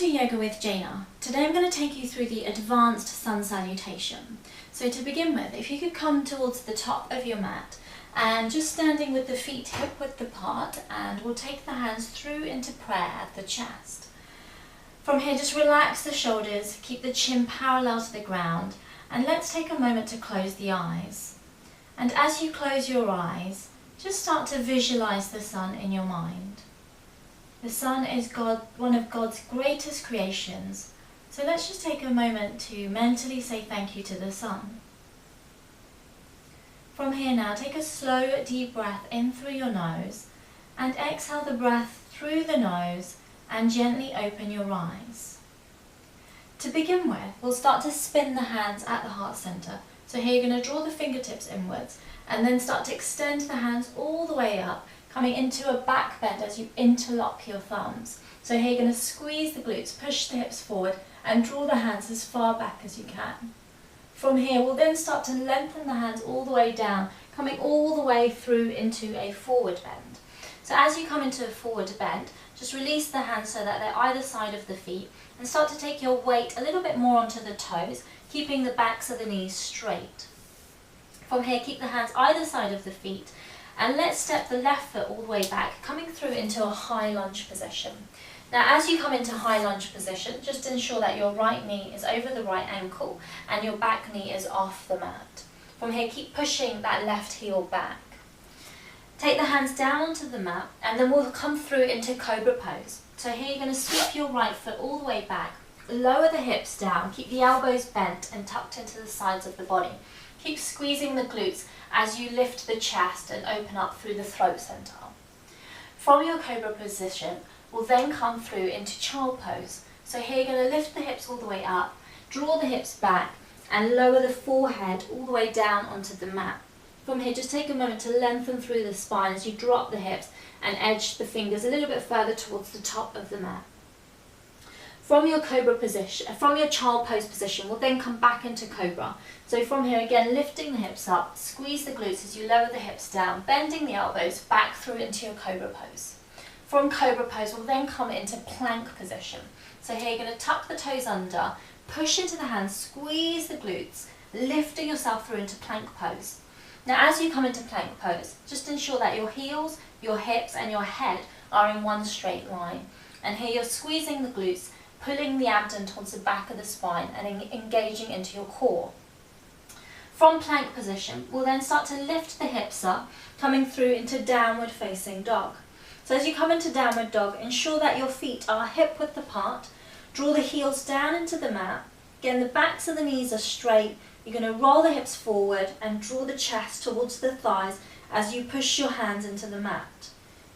Yoga with Jaina. Today I'm going to take you through the Advanced Sun Salutation. So to begin with, if you could come towards the top of your mat and just standing with the feet hip width apart, and we'll take the hands through into prayer at the chest. From here, just relax the shoulders, keep the chin parallel to the ground, and let's take a moment to close the eyes. And as you close your eyes, just start to visualize the sun in your mind. The sun is one of God's greatest creations, so let's just take a moment to mentally say thank you to the sun. From here now, take a slow, deep breath in through your nose and exhale the breath through the nose and gently open your eyes. To begin with, we'll start to spin the hands at the heart center. So here you're going to draw the fingertips inwards and then start to extend the hands all the way up, coming into a back bend as you interlock your thumbs. So here you're going to squeeze the glutes, push the hips forward and draw the hands as far back as you can. From here we'll then start to lengthen the hands all the way down, coming all the way through into a forward bend. So as you come into a forward bend, just release the hands so that they're either side of the feet and start to take your weight a little bit more onto the toes, keeping the backs of the knees straight. From here, keep the hands either side of the feet and let's step the left foot all the way back, coming through into a high lunge position. Now as you come into high lunge position, just ensure that your right knee is over the right ankle and your back knee is off the mat. From here, keep pushing that left heel back. Take the hands down onto the mat and then we'll come through into Cobra Pose. So here you're going to sweep your right foot all the way back, lower the hips down, keep the elbows bent and tucked into the sides of the body. Keep squeezing the glutes as you lift the chest and open up through the throat center. From your Cobra position, we'll then come through into Child Pose. So here you're going to lift the hips all the way up, draw the hips back and lower the forehead all the way down onto the mat. From here, just take a moment to lengthen through the spine as you drop the hips and edge the fingers a little bit further towards the top of the mat. From your Cobra position, from your Child Pose position, we'll then come back into Cobra. So from here again, lifting the hips up, squeeze the glutes as you lower the hips down, bending the elbows back through into your Cobra Pose. From Cobra Pose, we'll then come into Plank position. So here you're going to tuck the toes under, push into the hands, squeeze the glutes, lifting yourself through into Plank Pose. Now as you come into Plank Pose, just ensure that your heels, your hips and your head are in one straight line. And here you're squeezing the glutes, pulling the abdomen towards the back of the spine and engaging into your core. From plank position, we'll then start to lift the hips up, coming through into downward facing dog. So as you come into downward dog, ensure that your feet are hip width apart, draw the heels down into the mat. Again, the backs of the knees are straight. You're going to roll the hips forward and draw the chest towards the thighs as you push your hands into the mat.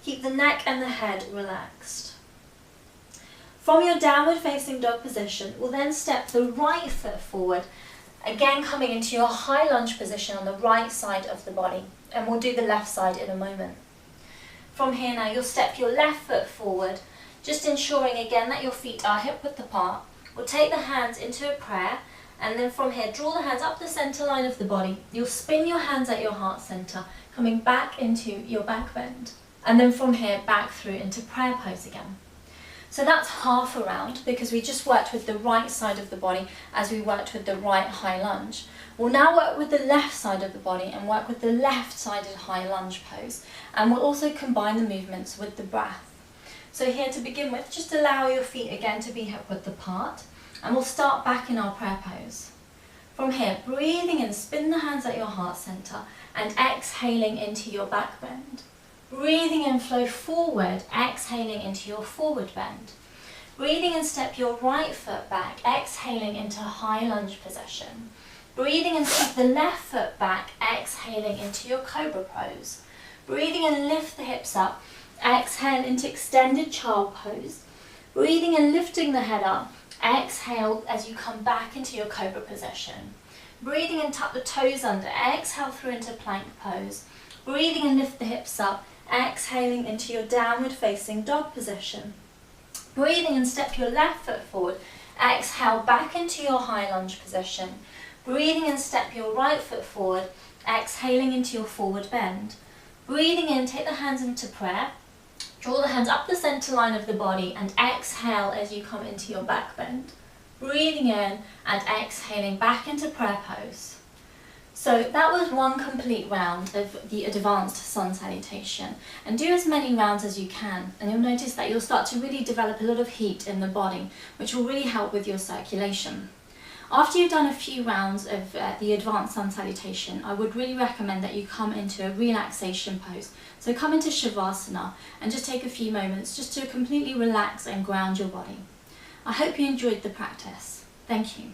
Keep the neck and the head relaxed. From your downward facing dog position, we'll then step the right foot forward, again coming into your high lunge position on the right side of the body, and we'll do the left side in a moment. From here now, you'll step your left foot forward, just ensuring again that your feet are hip width apart. We'll take the hands into a prayer, and then from here, draw the hands up the center line of the body. You'll spin your hands at your heart center, coming back into your back bend, and then from here, back through into prayer pose again. So that's half a round because we just worked with the right side of the body as we worked with the right high lunge. We'll now work with the left side of the body and work with the left-sided high lunge pose. And we'll also combine the movements with the breath. So here to begin with, just allow your feet again to be hip width apart. And we'll start back in our prayer pose. From here, breathing in, spin the hands at your heart center and exhaling into your back bend. Breathing in, flow forward, exhaling into your forward bend. Breathing in, step your right foot back, exhaling into high lunge position. Breathing in, sweep the left foot back, exhaling into your Cobra Pose. Breathing in, lift the hips up, exhale into extended Child Pose. Breathing in, lifting the head up, exhale as you come back into your Cobra position. Breathing in, tuck the toes under, exhale through into Plank Pose. Breathing in, lift the hips up, exhaling into your downward facing dog position. Breathing and step your left foot forward, exhale back into your high lunge position. Breathing and step your right foot forward, exhaling into your forward bend. Breathing in, take the hands into prayer. Draw the hands up the center line of the body and exhale as you come into your back bend. Breathing in and exhaling back into prayer pose. So that was one complete round of the Advanced Sun Salutation, and do as many rounds as you can, and you'll notice that you'll start to really develop a lot of heat in the body, which will really help with your circulation. After you've done a few rounds of the Advanced Sun Salutation, I would really recommend that you come into a relaxation pose. So come into Shavasana and just take a few moments just to completely relax and ground your body. I hope you enjoyed the practice. Thank you.